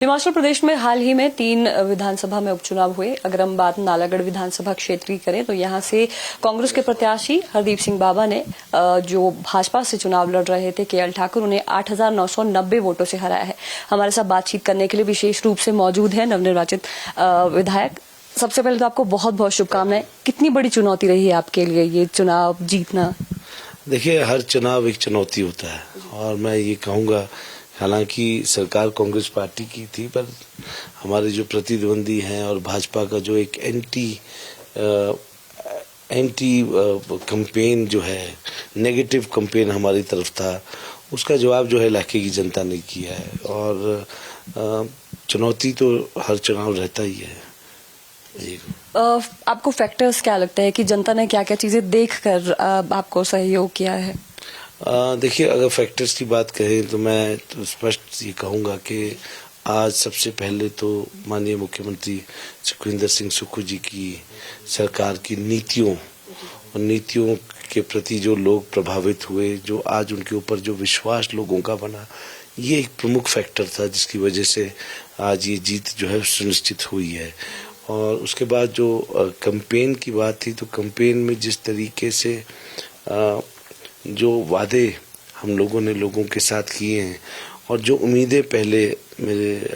हिमाचल प्रदेश में हाल ही में 3 विधानसभा में उपचुनाव हुए। अगर हम बात नालागढ़ विधानसभा क्षेत्र की करें तो यहां से कांग्रेस के प्रत्याशी हरदीप सिंह बाबा ने जो भाजपा से चुनाव लड़ रहे थे केएल ठाकुर, उन्हें 8,990 वोटों से हराया है। हमारे साथ बातचीत करने के लिए विशेष रूप से मौजूद है नवनिर्वाचित विधायक। सबसे पहले तो आपको बहुत बहुत शुभकामनाएं। कितनी बड़ी चुनौती रही है आपके लिए ये चुनाव जीतना? देखिए, हर चुनाव एक चुनौती होता है और मैं ये कहूँगा, हालांकि सरकार कांग्रेस पार्टी की थी, पर हमारे जो प्रतिद्वंदी हैं और भाजपा का जो एक एंटी कैंपेन जो है, नेगेटिव कैंपेन हमारी तरफ था, उसका जवाब जो है इलाके की जनता ने किया है। और चुनौती तो हर चुनाव रहता ही है। आपको फैक्टर्स क्या लगता है कि जनता ने क्या क्या चीजें देखकर आपको सहयोग किया है? देखिए, अगर फैक्टर्स की बात करें तो मैं तो स्पष्ट ये कहूँगा कि आज सबसे पहले तो माननीय मुख्यमंत्री सुखविंदर सिंह सुक्खू जी की सरकार की नीतियों के प्रति जो लोग प्रभावित हुए, जो आज उनके ऊपर जो विश्वास लोगों का बना, ये एक प्रमुख फैक्टर था जिसकी वजह से आज ये जीत जो है सुनिश्चित हुई है। और उसके बाद जो कैंपेन की बात थी, तो कैंपेन में जिस तरीके से जो वादे हम लोगों ने लोगों के साथ किए हैं और जो उम्मीदें पहले मेरे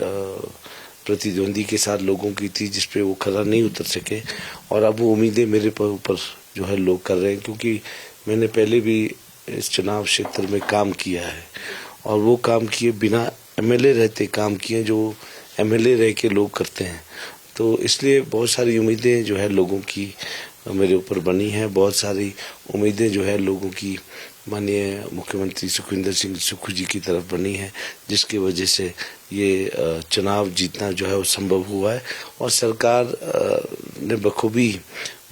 प्रतिद्वंदी के साथ लोगों की थी, जिस पे वो खरा नहीं उतर सके, और अब वो उम्मीदें मेरे ऊपर जो है लोग कर रहे हैं, क्योंकि मैंने पहले भी इस चुनाव क्षेत्र में काम किया है और वो काम किए बिना एमएलए रहते काम किए जो एमएलए रह के लोग करते हैं। तो इसलिए बहुत सारी उम्मीदें जो है लोगों की मेरे ऊपर बनी है, बहुत सारी उम्मीदें जो है लोगों की माननीय मुख्यमंत्री सुखविंदर सिंह सुक्खू जी की तरफ बनी है, जिसकी वजह से ये चुनाव जीतना जो है वो संभव हुआ है। और सरकार ने बखूबी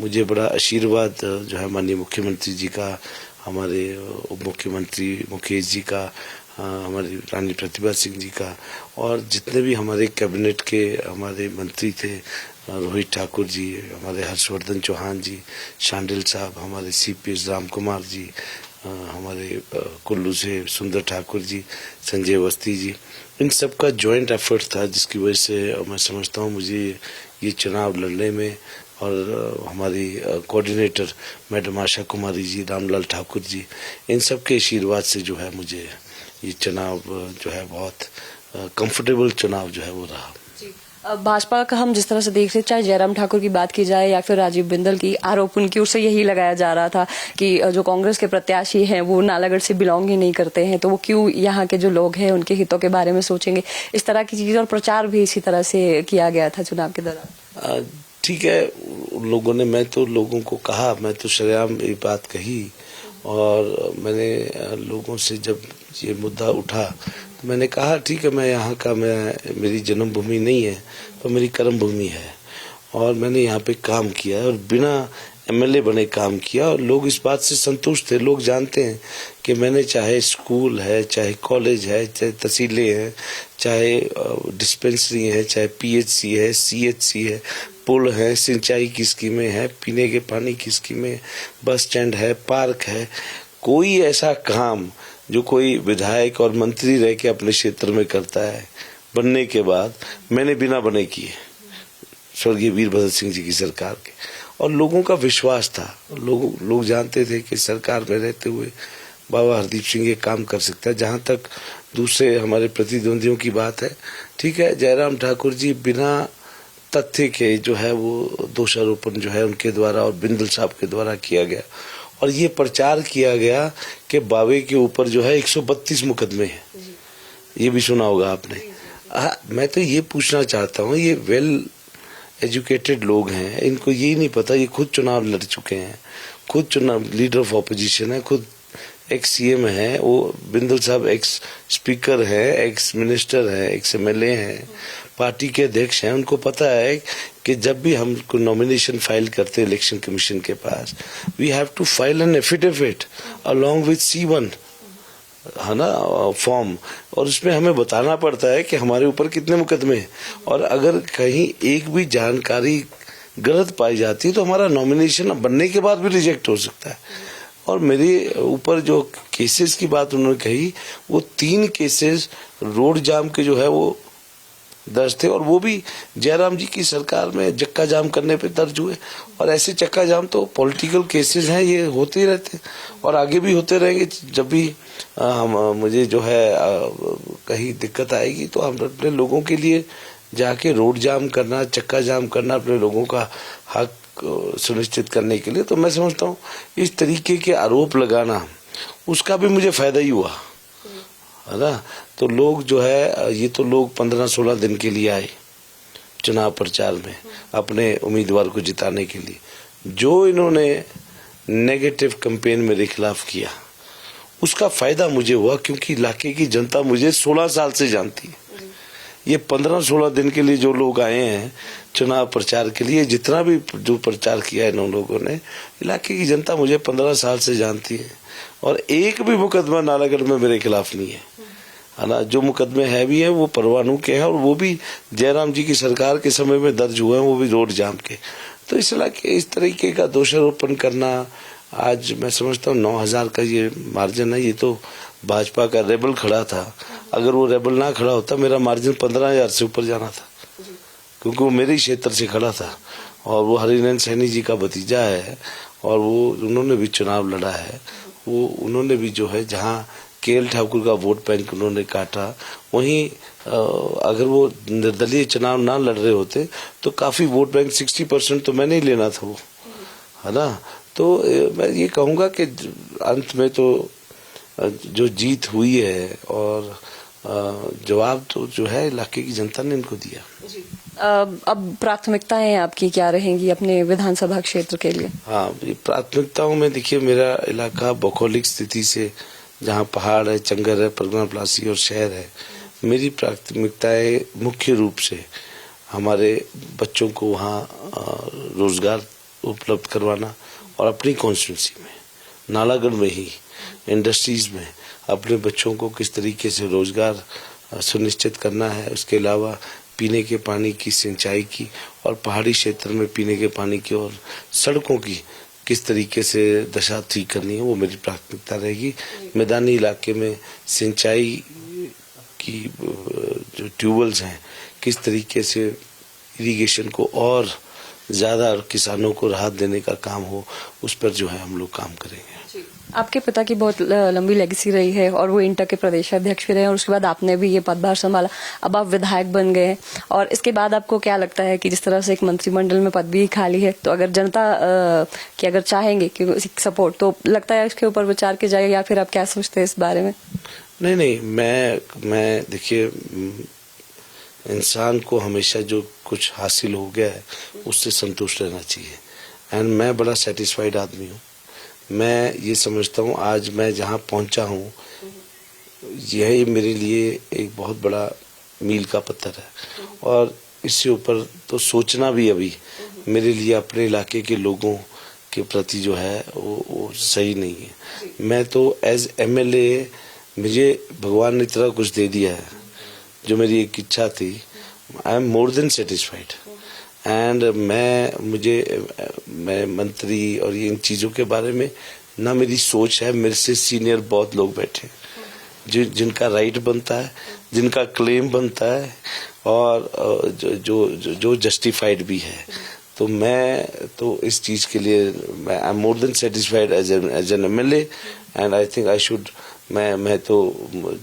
मुझे बड़ा आशीर्वाद जो है माननीय मुख्यमंत्री जी का, हमारे उप मुख्यमंत्री मुकेश जी का, हमारी रानी प्रतिभा सिंह जी का, और जितने भी हमारे कैबिनेट के हमारे मंत्री थे, रोहित ठाकुर जी, हमारे हर्षवर्धन चौहान जी, शांडिल साहब, हमारे सीपीएस राम कुमार जी, हमारे कुल्लू से सुंदर ठाकुर जी, संजय अवस्थी जी, इन सब का जॉइंट एफर्ट था, जिसकी वजह से मैं समझता हूँ मुझे ये चुनाव लड़ने में, और हमारी कोऑर्डिनेटर मैडम आशा कुमारी जी, रामलाल ठाकुर जी, इन सब के आशीर्वाद से जो है मुझे ये चुनाव जो है बहुत कंफर्टेबल चुनाव जो है वो रहा। भाजपा का हम जिस तरह से देख रहे, चाहे जयराम ठाकुर की बात की जाए या फिर राजीव बिंदल की, आरोप उनकी ओर से यही लगाया जा रहा था कि जो कांग्रेस के प्रत्याशी हैं वो नालागढ़ से बिलोंग ही नहीं करते हैं, तो वो क्यों यहाँ के जो लोग हैं उनके हितों के बारे में सोचेंगे। इस तरह की चीज और प्रचार भी इसी तरह से किया गया था चुनाव के दौरान। ठीक है, लोगों ने, मैं तो लोगों को कहा, मैं तो शरेआम ये बात कही, और मैंने लोगों से जब ये मुद्दा उठा तो मैंने कहा ठीक है, मैं यहाँ का, मेरी जन्मभूमि नहीं है तो मेरी कर्म भूमि है, और मैंने यहाँ पे काम किया है और बिना एमएलए बने काम किया, और लोग इस बात से संतुष्ट थे। लोग जानते हैं कि मैंने, चाहे स्कूल है, चाहे कॉलेज है, चाहे तहसीलें हैं, चाहे डिस्पेंसरी है, चाहे पीएचसी है, सीएचसी है, पुल है, सिंचाई की स्कीमें हैं, पीने के पानी की स्कीमें, बस स्टैंड है, पार्क है, कोई ऐसा काम जो कोई विधायक और मंत्री रह के अपने क्षेत्र में करता है बनने के बाद, मैंने बिना बने किए, स्वर्गीय वीरभद्र सिंह जी की सरकार के। और लोगों का विश्वास था, लोग जानते थे कि सरकार में रहते हुए बाबा हरदीप सिंह ये काम कर सकता है। जहां तक दूसरे हमारे प्रतिद्वंदियों की बात है, ठीक है, जयराम ठाकुर जी बिना तथ्य के जो है वो दोषारोपण जो है उनके द्वारा और बिंदल साहब के द्वारा किया गया, और ये प्रचार किया गया कि बावे के ऊपर जो है 132 मुकदमे हैं। ये भी सुना होगा आपने। मैं तो ये पूछना चाहता हूँ, ये वेल एजुकेटेड लोग हैं, इनको यही नहीं पता, ये खुद चुनाव लड़ चुके हैं, खुद चुनाव लीडर ऑफ ऑपोजिशन है, खुद एक्स सीएम है, वो बिंदल साहब एक्स स्पीकर है, एक्स मिनिस्टर है, एक्स एमएलए हैं, पार्टी के अध्यक्ष हैं। उनको पता है कि जब भी हम कोई नॉमिनेशन फाइल करते हैं इलेक्शन कमीशन के पास, we have to file an affidavit along with C1, है ना, फॉर्म, और उसमें हमें बताना पड़ता है कि हमारे ऊपर कितने मुकदमे हैं, और अगर कहीं एक भी जानकारी गलत पाई जाती है तो हमारा नॉमिनेशन बनने के बाद भी रिजेक्ट हो सकता है। और मेरे ऊपर जो केसेस की बात उन्होंने कही, वो 3 केसेस रोड जाम के जो है वो दर्ज थे, और वो भी जयराम जी की सरकार में चक्का जाम करने पे दर्ज हुए। और ऐसे चक्का जाम तो पॉलिटिकल केसेस हैं, ये होते ही रहते हैं और आगे भी होते रहेंगे। जब भी मुझे जो है कहीं दिक्कत आएगी तो हम अपने लोगों के लिए जाके रोड जाम करना, चक्का जाम करना, अपने लोगों का हक सुनिश्चित करने के लिए, तो मैं समझता हूँ इस तरीके के आरोप लगाना उसका भी मुझे फायदा ही हुआ, है ना। तो लोग जो है, ये तो लोग 15-16 दिन के लिए आए चुनाव प्रचार में अपने उम्मीदवार को जिताने के लिए। जो इन्होंने नेगेटिव कैंपेन मेरे खिलाफ किया उसका फायदा मुझे हुआ, क्योंकि इलाके की जनता मुझे 16 साल से जानती है। ये 15-16 दिन के लिए जो लोग आए हैं चुनाव प्रचार के लिए, जितना भी जो प्रचार किया है इन लोगों ने, इलाके की जनता मुझे 15 साल से जानती है और एक भी मुकदमा नालागढ़ में मेरे खिलाफ नहीं है ना। जो मुकदमे है भी हैं वो परवाणु के हैं और वो भी जयराम जी की सरकार के समय में दर्ज हुए हैं, वो भी रोड जाम के। तो इस इलाके इस तरीके का दोषारोपण करना, आज मैं समझता हूँ 9,000 का ये मार्जिन है, ये तो भाजपा का रेबल खड़ा था। अगर वो रेबल ना खड़ा होता मेरा मार्जिन 15,000 से ऊपर जाना था, क्योंकि वो मेरे ही क्षेत्र से खड़ा था और वो हरिनंदन सैनी जी का भतीजा है और वो उन्होंने भी चुनाव लड़ा है। वो उन्होंने भी जो है जहाँ केएल ठाकुर का वोट बैंक उन्होंने काटा, वहीं अगर वो निर्दलीय चुनाव ना लड़ रहे होते तो काफी वोट बैंक 60% तो मैंने ही लेना था वो, है ना। तो मैं ये कहूँगा कि अंत में तो जो जीत हुई है और जवाब तो जो है इलाके की जनता ने इनको दिया। अब प्राथमिकताएं आपकी क्या रहेंगी अपने विधानसभा क्षेत्र के लिए? हाँ, ये प्राथमिकताओं में देखिए, मेरा इलाका भौगोलिक स्थिति से जहाँ पहाड़ है, चंगर है, परगना प्लासी और शहर है, मेरी प्राथमिकताएं मुख्य रूप से हमारे बच्चों को वहाँ रोजगार उपलब्ध करवाना और अपनी कॉन्स्टिट्यूंसी में नालागढ़ में ही इंडस्ट्रीज में अपने बच्चों को किस तरीके से रोजगार सुनिश्चित करना है। उसके अलावा पीने के पानी की, सिंचाई की और पहाड़ी क्षेत्र में पीने के पानी की और सड़कों की किस तरीके से दशा ठीक करनी है, वो मेरी प्राथमिकता रहेगी। मैदानी इलाके में सिंचाई की जो ट्यूबवेल्स हैं, किस तरीके से इरिगेशन को और ज्यादा किसानों को राहत देने का काम हो, उस पर जो है हम लोग काम करेंगे। आपके पिता की बहुत लंबी लेगेसी रही है और वो इंटर के प्रदेश अध्यक्ष भी रहे और उसके बाद आपने भी ये पदभार संभाला, अब आप विधायक बन गए हैं और इसके बाद आपको क्या लगता है कि जिस तरह से एक मंत्रिमंडल में पद भी खाली है, तो अगर जनता की अगर चाहेंगे कि सपोर्ट, तो लगता है इसके ऊपर विचार किया जाएगा या फिर आप क्या सोचते हैं इस बारे में? नहीं, मैं देखिए, इंसान को हमेशा जो कुछ हासिल हो गया है उससे संतुष्ट रहना चाहिए एंड मैं बड़ा सेटिस्फाइड आदमी हूँ। मैं ये समझता हूँ आज मैं जहाँ पहुँचा हूँ यही मेरे लिए एक बहुत बड़ा मील का पत्थर है और इससे ऊपर तो सोचना भी अभी मेरे लिए अपने इलाके के लोगों के प्रति जो है वो सही नहीं है। मैं तो एज एमएलए, मुझे भगवान ने इतना कुछ दे दिया है जो मेरी एक इच्छा थी। आई am more than satisfied and मैं मंत्री और इन चीज़ों के बारे में ना मेरी सोच है। मेरे से सीनियर बहुत लोग बैठे हैं जिनका राइट बनता है, जिनका क्लेम बनता है और जो जस्टिफाइड भी है। तो मैं तो इस चीज़ के लिए मैं I am more than satisfied as an MLA and I think I should, मैं तो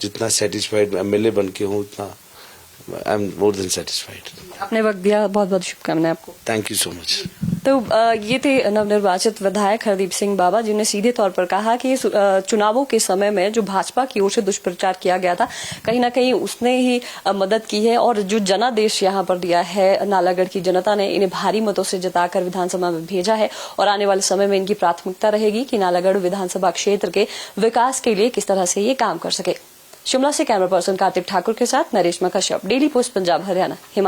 जितना सेटिस्फाइड एमएलए बन के हूँ उतना I am more than satisfied. आपने वक्त दिया, बहुत बहुत शुभकामनाएं आपको। Thank you so much. तो ये थे नवनिर्वाचित विधायक हरदीप सिंह बाबा, जिन्होंने सीधे तौर पर कहा कि चुनावों के समय में जो भाजपा की ओर से दुष्प्रचार किया गया था, कहीं ना कहीं उसने ही मदद की है और जो जनादेश यहाँ पर दिया है नालागढ़ की जनता ने, इन्हें भारी मतों से जिताकर विधानसभा में भेजा है और आने वाले समय में इनकी प्राथमिकता रहेगी कि नालागढ़ विधानसभा क्षेत्र के विकास के लिए किस तरह से ये काम कर सके। शिमला से कैमरा पर्सन कार्तिक ठाकुर के साथ मैं रेशमा कश्यप, डेली पोस्ट पंजाब हरियाणा हिमाचल।